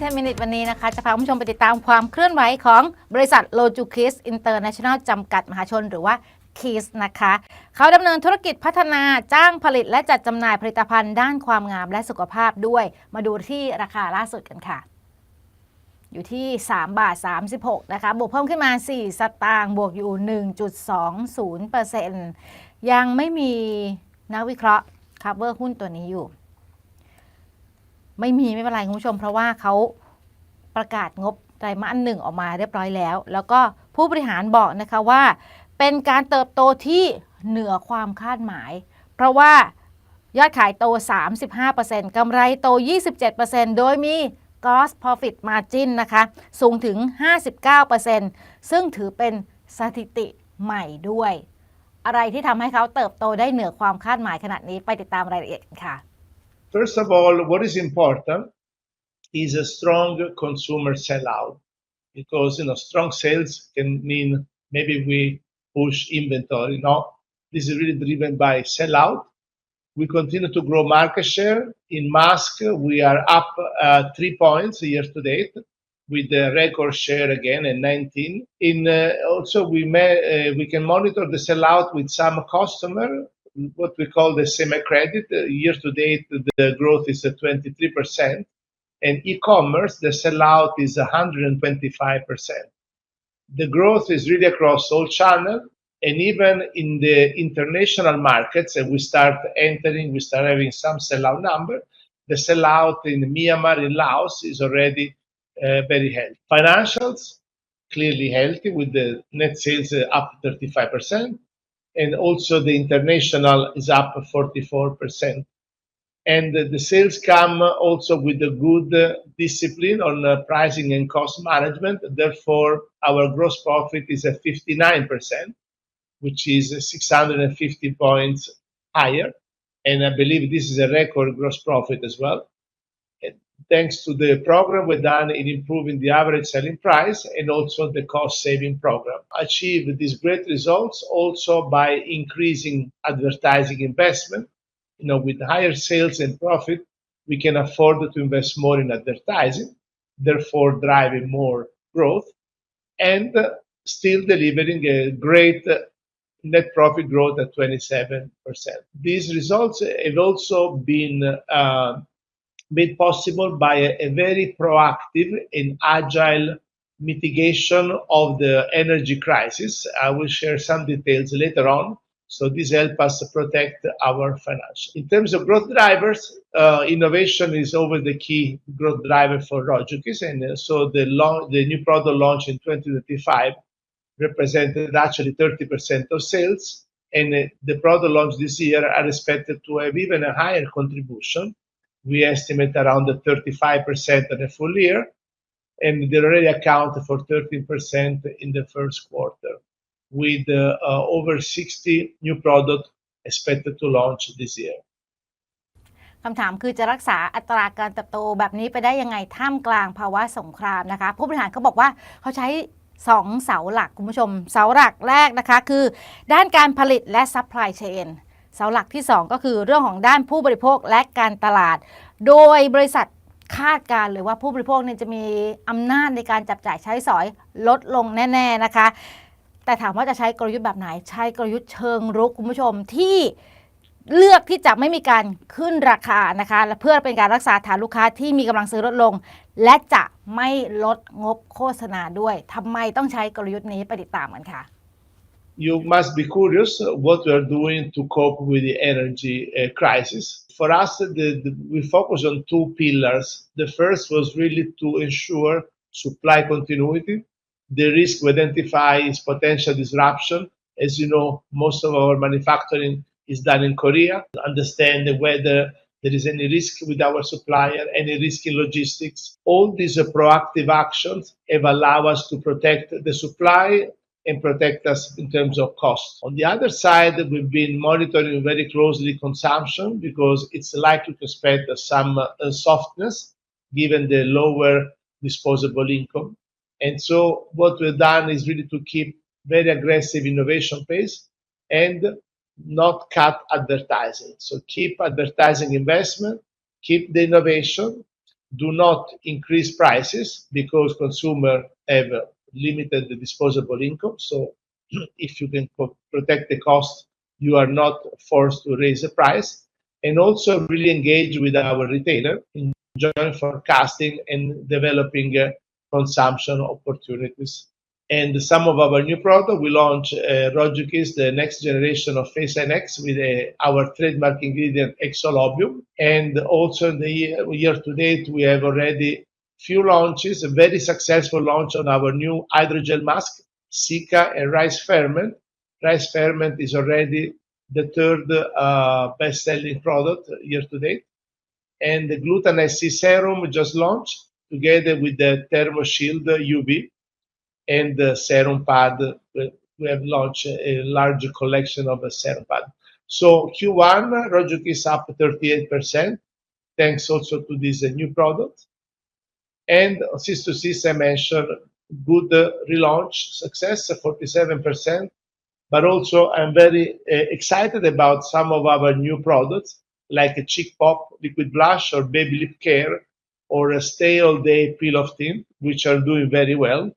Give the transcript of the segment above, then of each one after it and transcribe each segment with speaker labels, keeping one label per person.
Speaker 1: 10 minutes วันนี้นะคะจะพาคุณผู้ชมไปติดตามความเคลื่อนไหวของบริษัท Rojukiss International จำกัดมหาชนหรือว่า KISS นะคะเขาดำเนินธุรกิจพัฒนาจ้างผลิตและจัดจำหน่ายผลิตภัณฑ์ด้านความงามและสุขภาพด้วยมาดูที่ราคาล่าสุดกันค่ะอยู่ที่3.36 บาทนะคะบวกเพิ่มขึ้นมา4 สตางค์บวกอยู่ 1.20% ยังไม่มีนักวิเคราะห์ cover หุ้นตัวนี้อยู่ไม่เป็นไรคุณผู้ชมเพราะว่าเขาประกาศงบไตรมาส 1ออกมาเรียบร้อยแล้วก็ผู้บริหารบอกนะคะว่าเป็นการเติบโตที่เหนือความคาดหมายเพราะว่ายอดขายโต 35% กำไรโต 27% โดยมี Gross Profit Margin นะคะสูงถึง 59% ซึ่งถือเป็นสถิติใหม่ด้วยอะไรที่ทำให้เขาเติบโตได้เหนือความคาดหมายขนาดนี้ไปติดตามรายละเอียดกันค่ะ
Speaker 2: First of all, what is important is a strong consumer sellout because strong sales can mean maybe we push inventory. No, this is really driven by sellout. We continue to grow market share. In mask, we are up 3 points year to date with the record share again at 19. Also, we can monitor the sellout with some customer. What we call the semi-credit. Year to date, the growth is at 23%. And e-commerce, the sellout is 125%. The growth is really across all channels. And even in the international markets, we start having some sellout number. The sellout in Myanmar, in Laos, is already very healthy. Financials, clearly healthy with the net sales up 35%. And also the international is up 44%. And the sales come also with a good discipline on pricing and cost management. Therefore, our gross profit is at 59%, which is 650 points higher. And I believe this is a record gross profit as well. And thanks to the program we've done in improving the average selling price and also the cost saving program. Achieve these great results also by increasing advertising investment. With higher sales and profit, we can afford to invest more in advertising, therefore driving more growth and still delivering a great net profit growth at 27%. These results have also been made possible by a very proactive and agile mitigation of the energy crisis. I will share some details later on. So this helps us protect our financials. In terms of growth drivers, innovation is always the key growth driver for Rojukiss. And so the new product launch in 2025 represented actually 30% of sales. And the product launch this year are expected to have even a higher contribution. We estimate around 35% in the full year. And they already account for 13% in the first quarter, with over 60 new products expected to launch this year.
Speaker 1: คำถามคือจะรักษาอัตราการเติบโตแบบนี้ไปได้ยังไงท่ามกลางภาวะสงครามนะคะผู้บริหารเขาบอกว่าเขาใช้2 เสาหลักคุณผู้ชมเสาหลักแรกนะคะคือด้านการผลิตและ supply chain เสาหลักที่2ก็คือเรื่องของด้านผู้บริโภคและการตลาดโดยบริษัทคาดการเลยว่าผู้บริโภคเนี่ยจะมีอำนาจในการจับจ่ายใช้สอยลดลงแน่ๆนะคะแต่ถามว่าจะใช้กลยุทธ์แบบไหนใช้กลยุทธ์เชิงรุกคุณผู้ชมที่เลือกที่จะไม่มีการขึ้นราคานะคะและเพื่อเป็นการรักษาฐานลูกค้าที่มีกำลังซื้อลดลงและจะไม่ลดงบโฆษณาด้วยทำไมต้องใช้กลยุทธ์นี้ไปติดตามกันค่ะ
Speaker 2: You must be curious what we are doing to cope with the energy crisis. For us, we focus on 2 pillars. The first was really to ensure supply continuity. The risk we identify is potential disruption. As you know, most of our manufacturing is done in Korea. Understand whether there is any risk with our supplier, any risk in logistics. All these proactive actions have allowed us to protect the supply and protect us in terms of cost. On the other side, we've been monitoring very closely consumption because it's likely to expect some softness given the lower disposable income. And so what we've done is really to keep very aggressive innovation pace and not cut advertising. So keep advertising investment, keep the innovation, do not increase prices because consumers have limited disposable income. So if you can protect the cost, you are not forced to raise the price. And also really engage with our retailer in joint forecasting and developing consumption opportunities. And some of our new products, we launch Rojukiss, the next generation of Face NX with our trademark ingredient Exolobium. And also in the year to date, we have already few launches, a very successful launch on our new hydrogel mask, Sika and rice ferment. Rice ferment is already the third best-selling product year to date. And the Gluten SC serum we just launched together with the Thermo Shield UV and the serum pad. We have launched a large collection of a serum pad. So Q1, Rojukiss up 38%, thanks also to this new product. And Cis2Cis, I mentioned, good relaunch success, 47%. But also I'm very excited about some of our new products, like a Cheek Pop liquid blush or baby lip care or a stay all day peel off tint, which are doing very well.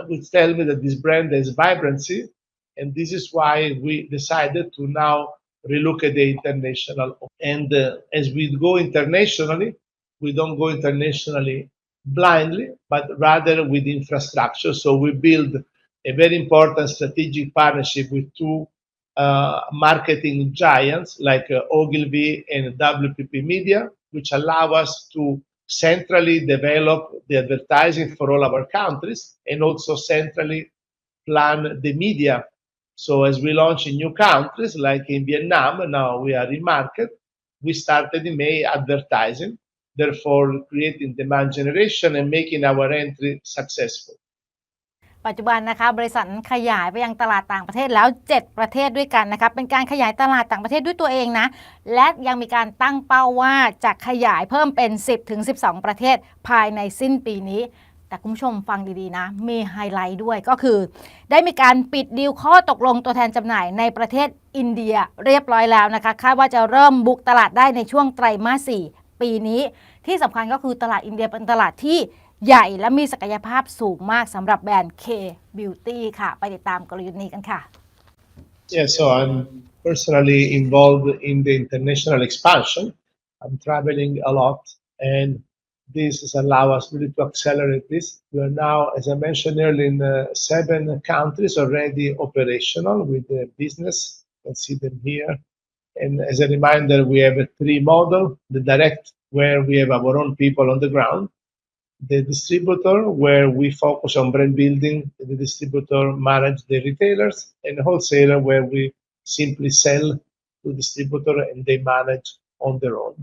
Speaker 2: Which tell me that this brand has vibrancy, and this is why we decided to now relook at the international. And as we go internationally, we don't go internationally blindly, but rather with infrastructure. So we build a very important strategic partnership with two marketing giants like Ogilvy and WPP Media, which allow us to centrally develop the advertising for all our countries and also centrally plan the media. So as we launch in new countries, like in Vietnam, now we are in market, we started in May advertising, therefore creating demand generation and making our entry successful.
Speaker 1: ปัจจุบันนะคะบริษัทขยายไปยังตลาดต่างประเทศแล้ว7ประเทศด้วยกันนะคะเป็นการขยายตลาดต่างประเทศด้วยตัวเองนะและยังมีการตั้งเป้าว่าจะขยายเพิ่มเป็น10ถึง12ประเทศภายในสิ้นปีนี้แต่คุณผู้ชมฟังดีๆนะมีไฮไลท์ด้วยก็คือได้มีการปิดดีลข้อตกลงตัวแทนจำหน่ายในประเทศอินเดียเรียบร้อยแล้วนะคะคาดว่าจะเริ่มบุกตลาดได้ในช่วงไตรมาส4ปีนี้ที่สำคัญก็คือตลาดอินเดียเป็นตลาดที่ใหญ่และมีศักยภาพสูงมากสำหรับแบรนด์ K Beauty ค่ะไปติดตามกลยุทธ์นี้กันค่ะ
Speaker 2: Yeah, so I'm personally involved in the international expansion. I'm traveling a lot, and this has allowed us really to accelerate this. We are now, as I mentioned earlier, in 7 countries already operational with the business. You can see them here. And as a reminder, we have a 3 model: the direct, where we have our own people on the ground; the distributor, where we focus on brand building, the distributor manage the retailers, and the wholesaler, where we simply sell to distributor and they manage on their own.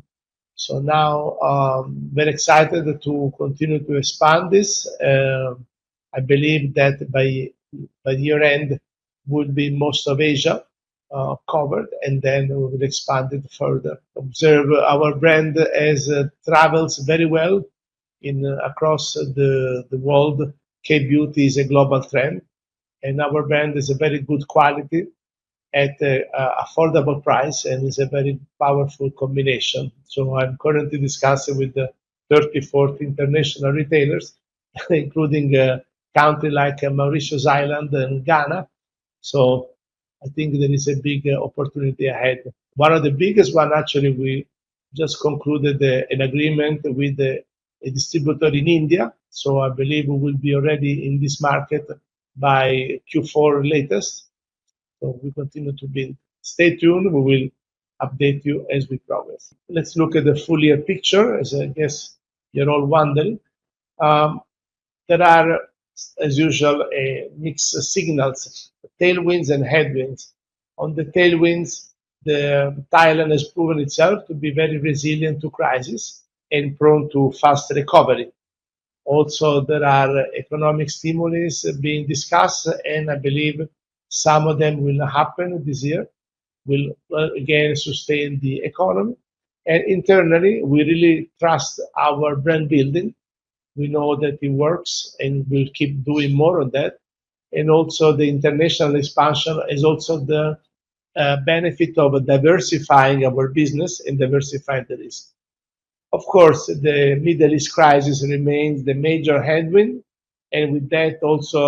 Speaker 2: So now, very excited to continue to expand this. I believe that by year end would be most of Asia covered, and then we will expand it further. Observe our brand as travels very well across the world. K Beauty is a global trend, and our brand is a very good quality at an affordable price, and is a very powerful combination. So I'm currently discussing with the 30-40 international retailers, including a country like Mauritius Island and Ghana. So I think there is a big opportunity ahead. One of the biggest one, actually, we just concluded an agreement with a distributor in India. So I believe we will be already in this market by Q4 latest. So we continue to build. Stay tuned. We will update you as we progress. Let's look at the full year picture, as I guess you're all wondering. There are, as usual, mixed signals, tailwinds and headwinds. On the tailwinds, Thailand has proven itself to be very resilient to crisis and prone to fast recovery. Also, there are economic stimulus being discussed, and I believe some of them will happen this year, will again sustain the economy. And internally, we really trust our brand building. We know that it works, and we'll keep doing more of that. And also the international expansion is also the benefit of diversifying our business and diversifying the risk. Of course, the Middle East crisis remains the major headwind, and with that also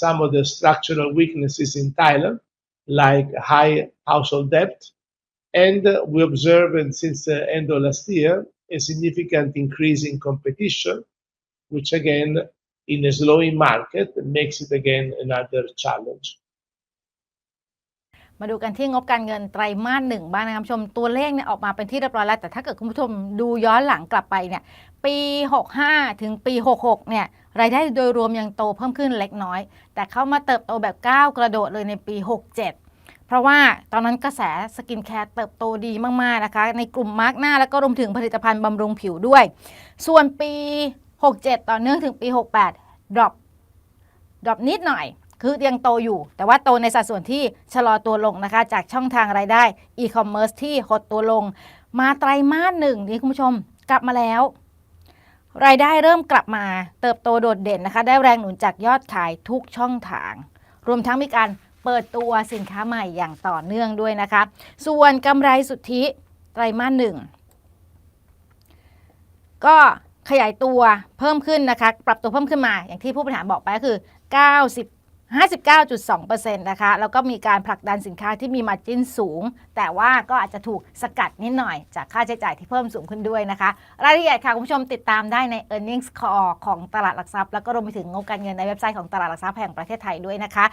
Speaker 2: some of the structural weaknesses in Thailand, like high household debt. And we observed since the end of last year a significant increase in competition, which again, in a slowing market, makes it again another challenge.
Speaker 1: มาดูกันที่งบการเงินไตรมาสหนึ่งบ้างนะครับผู้ชมตัวเลขเนี่ยออกมาเป็นที่เรียบร้อยแล้วแต่ถ้าเกิดคุณผู้ชมดูย้อนหลังกลับไปเนี่ยปี65ถึงปี66เนี่ยรายได้โดยรวมยังโตเพิ่มขึ้นเล็กน้อยแต่เข้ามาเติบโตแบบก้าวกระโดดเลยในปี67เพราะว่าตอนนั้นกระแสสกินแคร์เติบโตดีมากๆนะคะในกลุ่มมาร์กหน้าแล้วก็รวมถึงผลิตภัณฑ์บำรุงผิวด้วยส่วนปี67ต่อเนื่องถึงปี68ดรอปนิดหน่อยคือยังโตอยู่แต่ว่าโตในสัดส่วนที่ชะลอตัวลงนะคะจากช่องทางรายได้อีคอมเมิร์ซที่หดตัวลงมาไตรมาสหนึ่งนี่คุณผู้ชมกลับมาแล้วรายได้เริ่มกลับมาเติบโตโดดเด่นนะคะได้แรงหนุนจากยอดขายทุกช่องทางรวมทั้งมีการเปิดตัวสินค้าใหม่อย่างต่อเนื่องด้วยนะคะส่วนกำไรสุทธิไตรมาสหนึ่งก็ขยายตัวเพิ่มขึ้นนะคะปรับตัวเพิ่มขึ้นมาอย่างที่ผู้บริหารบอกไปก็คือ59.2% นะคะแล้วก็มีการผลักดันสินค้าที่มีมาร์จิ้นสูงแต่ว่าก็อาจจะถูกสกัดนิดหน่อยจากค่าใช้จ่ายที่เพิ่มสูงขึ้นด้วยนะคะรายละเอียดค่ะคุณผู้ชมติดตามได้ใน Earnings Call ของตลาดหลักทรัพย์แล้วก็รวมไปถึงงบการเงินในเว็บไซต์ของตลาดหลักทรัพย์แห่งประเทศไทยด้วยนะคะ